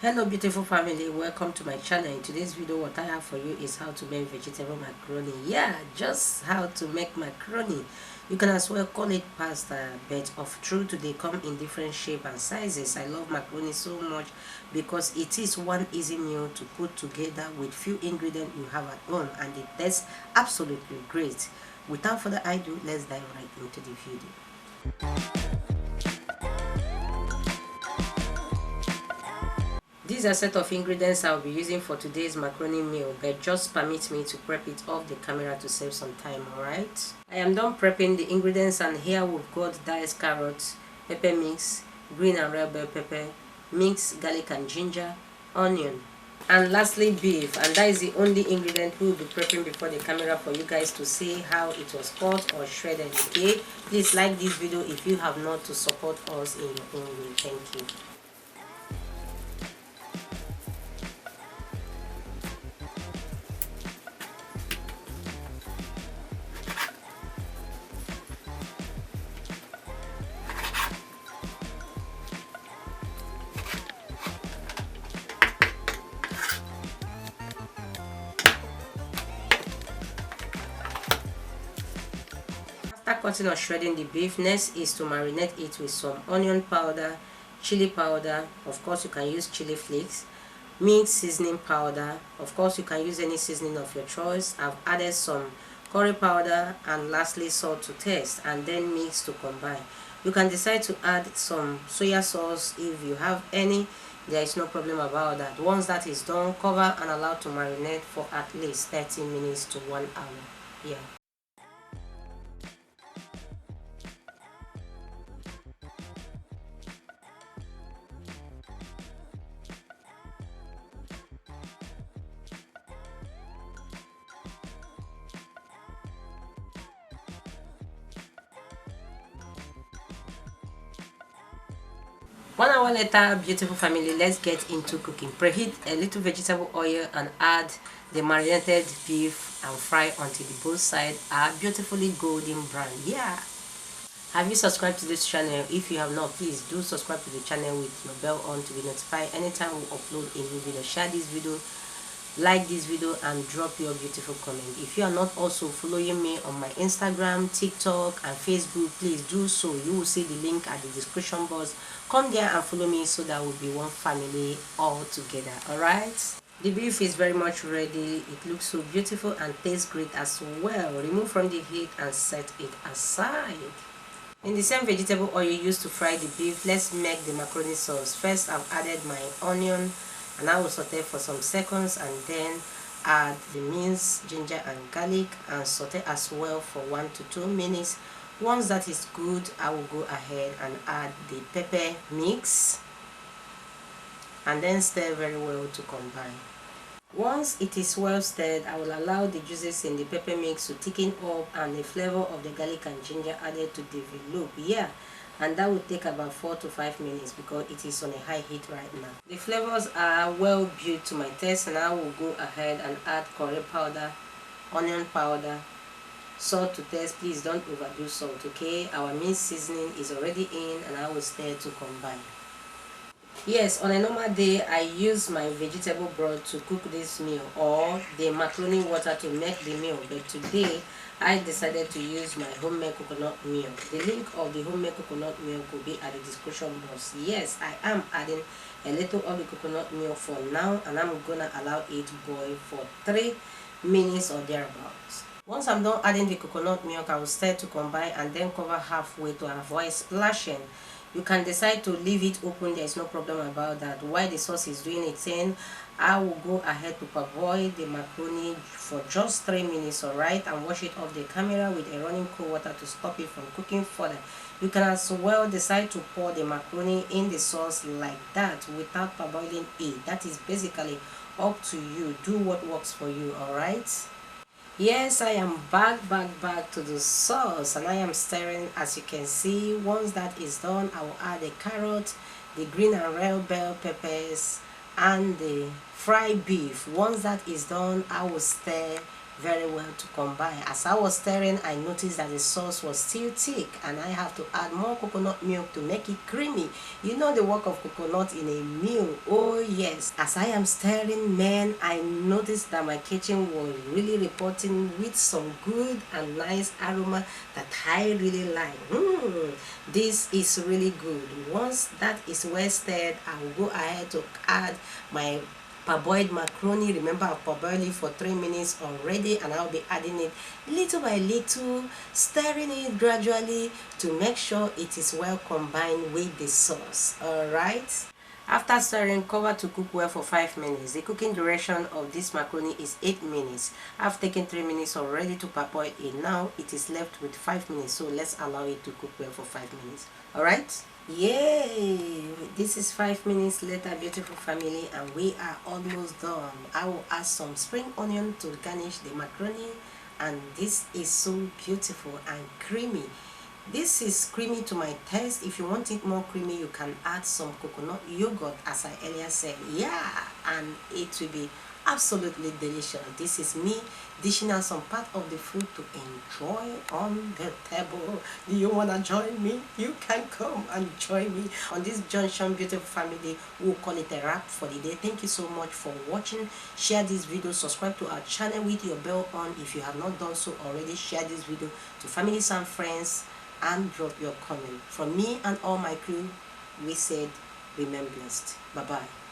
Hello beautiful family, welcome to my channel. In today's video what I have for you is how to make vegetable macaroni. Yeah, just how to make macaroni. You can as well call it pasta, but of truth they come in different shape and sizes. I love macaroni so much because it is one easy meal to put together with few ingredients you have at home, and it tastes absolutely great. Without further ado, let's dive right into the video. These are a set of ingredients I'll be using for today's macaroni meal, but just permit me to prep it off the camera to save some time, alright? I am done prepping the ingredients, and here we've got diced carrots, pepper mix, green and red bell pepper, mixed garlic and ginger, onion, and lastly beef. And that is the only ingredient we'll be prepping before the camera for you guys to see how it was cut or shredded. Okay, please like this video if you have not, to support us in your own way. Thank you. After cutting or shredding the beef, next is to marinate it with some onion powder, chili powder, of course you can use chili flakes, mint seasoning powder, of course you can use any seasoning of your choice. I've added some curry powder, and lastly salt to taste, and then mix to combine. You can decide to add some soya sauce if you have any. There is no problem about that. Once that is done, cover and allow to marinate for at least 30 minutes to 1 hour. Yeah. One hour later, beautiful family, let's get into cooking. Preheat a little vegetable oil and add the marinated beef and fry until the both sides are beautifully golden brown. Yeah. Have you subscribed to this channel? If you have not, please do subscribe to the channel with your bell on to be notified anytime we upload a new video. Share this video, like this video, and drop your beautiful comment. If you are not also following me on my Instagram, TikTok and Facebook, please do so. You will see the link at the description box. Come there and follow me so that we'll be one family all together. Alright, the beef is very much ready. It looks so beautiful and tastes great as well. Remove from the heat and set it aside. In the same vegetable oil used to fry the beef, let's make the macaroni sauce. First, I've added my onion, and I will saute for some seconds, and then add the minced ginger and garlic and saute as well for 1 to 2 minutes. Once that is good, I will go ahead and add the pepper mix and then stir very well to combine. Once it is well stirred, I will allow the juices in the pepper mix to thicken up and the flavor of the garlic and ginger added to develop. Yeah, and that will take about 4 to 5 minutes because it is on a high heat right now. The flavors are well built to my taste, and I will go ahead and add curry powder, onion powder, salt to taste. Please don't overdo salt, okay? Our minced seasoning is already in, and I will stir to combine. Yes, on a normal day I use my vegetable broth to cook this meal, or the macaroni water to make the meal, but today I decided to use my homemade coconut milk. The link of the homemade coconut milk will be at the description box. Yes, I am adding a little of the coconut milk for now, and I'm gonna allow it boil for 3 minutes or thereabouts. Once I'm done adding the coconut milk, I will stir to combine and then cover halfway to avoid splashing. You can decide to leave it open, there is no problem about that. While the sauce is doing its thing, I will go ahead to parboil the macaroni for just 3 minutes, alright, and wash it off the camera with a running cold water to stop it from cooking further. You can as well decide to pour the macaroni in the sauce like that without parboiling it. That is basically up to you. Do what works for you, alright. Yes, I am back to the sauce, and I am stirring as you can see. Once that is done, I will add the carrot, the green and red bell peppers, and the fried beef. Once that is done, I will stir very well to combine. As I was stirring, I noticed that the sauce was still thick and I have to add more coconut milk to make it creamy. You know the work of coconut in a meal. Oh yes. As I am stirring, man, I noticed that my kitchen was really reporting with some good and nice aroma that I really like. This is really good. Once that is well stirred, I will go ahead to add my parboiled macaroni. Remember, I've parboiled it for 3 minutes already, and I'll be adding it little by little, stirring it gradually to make sure it is well combined with the sauce. Alright, after stirring, cover to cook well for 5 minutes. The cooking duration of this macaroni is 8 minutes. I've taken 3 minutes already to parboil it. Now it is left with 5 minutes, so let's allow it to cook well for 5 minutes. Alright, yay, this is 5 minutes later, beautiful family, and we are almost done. I will add some spring onion to garnish the macaroni, and this is so beautiful and creamy. This is creamy to my taste. If you want it more creamy, you can add some coconut yogurt, as I earlier said. Yeah, and it will be absolutely delicious. This is me dishing out some part of the food to enjoy on the table. Do you want to join me? You can come and join me on this junction, beautiful family. We'll call it a wrap for the day. Thank you so much for watching. Share this video, subscribe to our channel with your bell on if you have not done so already. Share this video to families and friends and drop your comment. From me and all my crew, we said remain blessed. Bye bye.